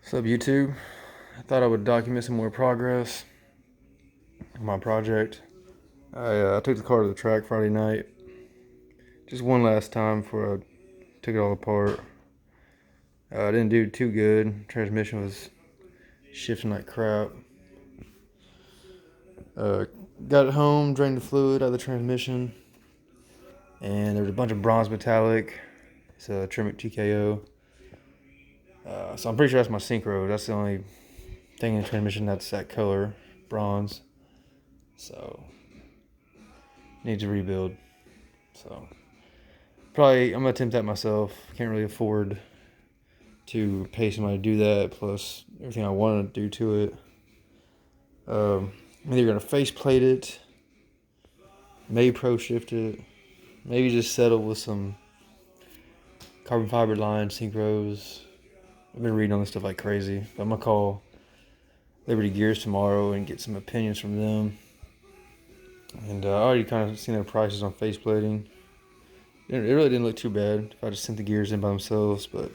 What's up, YouTube? I thought I would document some more progress on my project. I took the car to the track Friday night, just one last time before I took it all apart. I didn't do too good. Transmission was shifting like crap. Uh, Got it home, drained the fluid out of the transmission, and there was a bunch of bronze metallic. It's a Tremec TKO. So I'm pretty sure that's my synchro. That's the only thing in the transmission that's that color, bronze. So need to rebuild. So probably I'm gonna attempt that myself. Can't really afford to pay somebody to do that. Plus everything I want to do to it. I'm either gonna faceplate it, maybe pro shift it, maybe just settle with some carbon fiber line synchros. I've been reading on this stuff like crazy. But I'm gonna call Liberty Gears tomorrow and get some opinions from them. And I already kind of seen their prices on faceplating. It really didn't look too bad if I just sent the gears in by themselves, but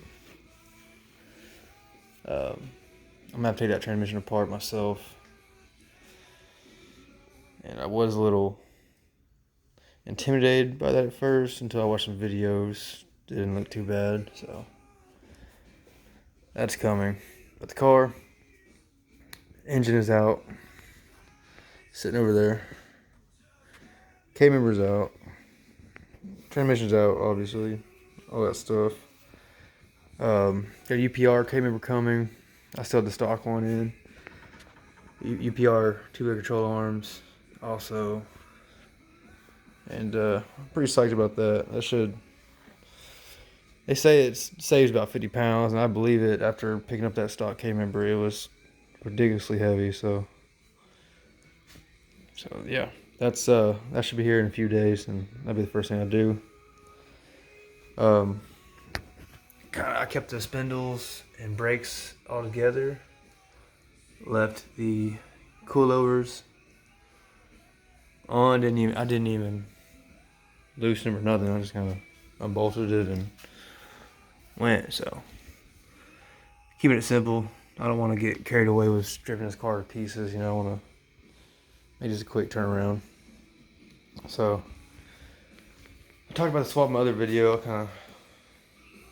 I'm gonna have to take that transmission apart myself. And I was a little intimidated by that at first until I watched some videos. It didn't look too bad, so that's coming. But the car, engine is out, sitting over there. K-member's out. Transmission's out, obviously. All that stuff. Got a UPR K-member coming. I still have the stock one in. UPR two-way control arms also. And I'm pretty psyched about that. They say it saves about 50 pounds, and I believe it. After picking up that stock K-member, it was ridiculously heavy. So yeah, that should be here in a few days, and that'll be the first thing I do. I kept the spindles and brakes all together. Left the coilovers on. I didn't even loosen them or nothing. I just kind of unbolted it and went. So keeping it simple. I don't want to get carried away with stripping this car to pieces. I want to make just a quick turnaround. So I talked about the swap in my other video. I'll kind of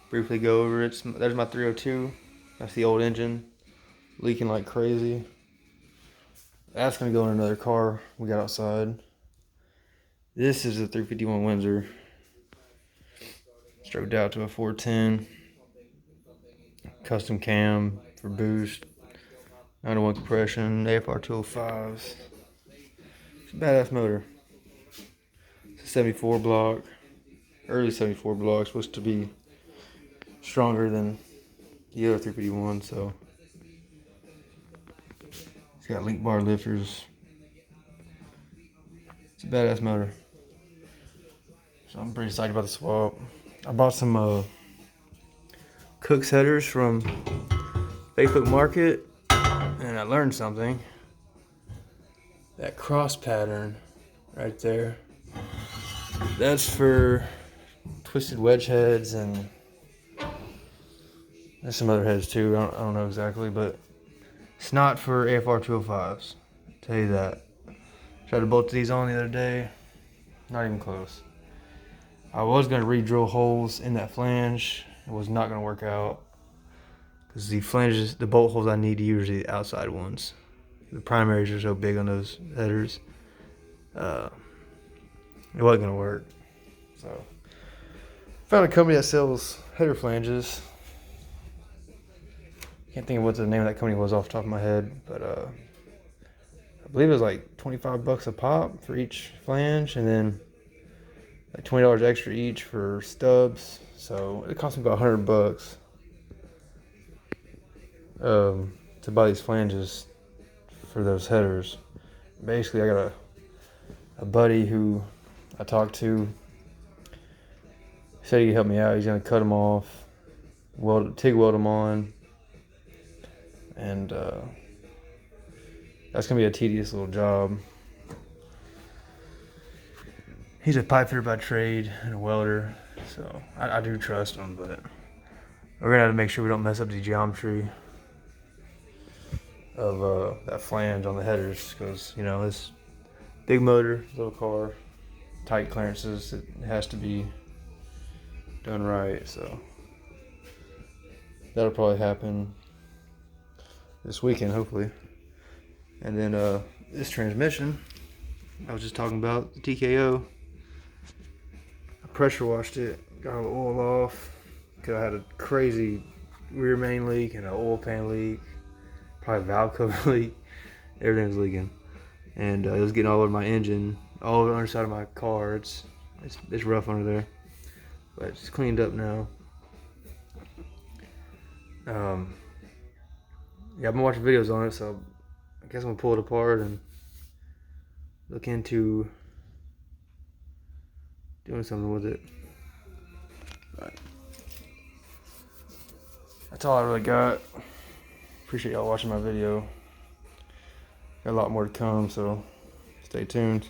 briefly go over it. There's my 302. That's the old engine, leaking like crazy. That's gonna go in another car we got outside. This is a 351 Windsor, stroked out to a 410. Custom cam for boost, 901 compression, AFR 205s. It's a badass motor. It's a 74 block, early 74 block, supposed to be stronger than the other 351. So it's got link bar lifters. It's a badass motor. So I'm pretty excited about the swap. I bought some Cook's headers from Facebook Market, and I learned something. That cross pattern right there, that's for twisted wedge heads, and there's some other heads too. I don't know exactly, but it's not for AFR 205s. I'll tell you that. Tried to bolt these on the other day. Not even close. I was going to re-drill holes in that flange. It was not going to work out because the flanges, the bolt holes I need to use are the outside ones. The primaries are so big on those headers. It wasn't going to work. So found a company that sells header flanges. Can't think of what the name of that company was off the top of my head, but I believe it was like $25 a pop for each flange, and then like $20 extra each for stubs. So it cost me about $100 to buy these flanges for those headers. Basically, I got a buddy who I talked to. He said he could help me out. He's gonna cut them off, TIG weld them on, and that's gonna be a tedious little job. He's a pipe fitter by trade and a welder, so I do trust him, but we're gonna have to make sure we don't mess up the geometry. of that flange on the headers, because you know this big motor, little car, tight clearances, it has to be done right. So that'll probably happen this weekend, hopefully. And then this transmission I was just talking about, the TKO, I pressure washed it, got all the oil off because I had a crazy rear main leak and an oil pan leak, probably a valve cover leak. Everything was leaking, and it was getting all over my engine, all over the underside of my car. It's rough under there, but it's cleaned up now. Yeah, I've been watching videos on it, so I guess I'm gonna pull it apart and look into doing something with it. But that's all I really got. Appreciate y'all watching my video. Got a lot more to come, so stay tuned.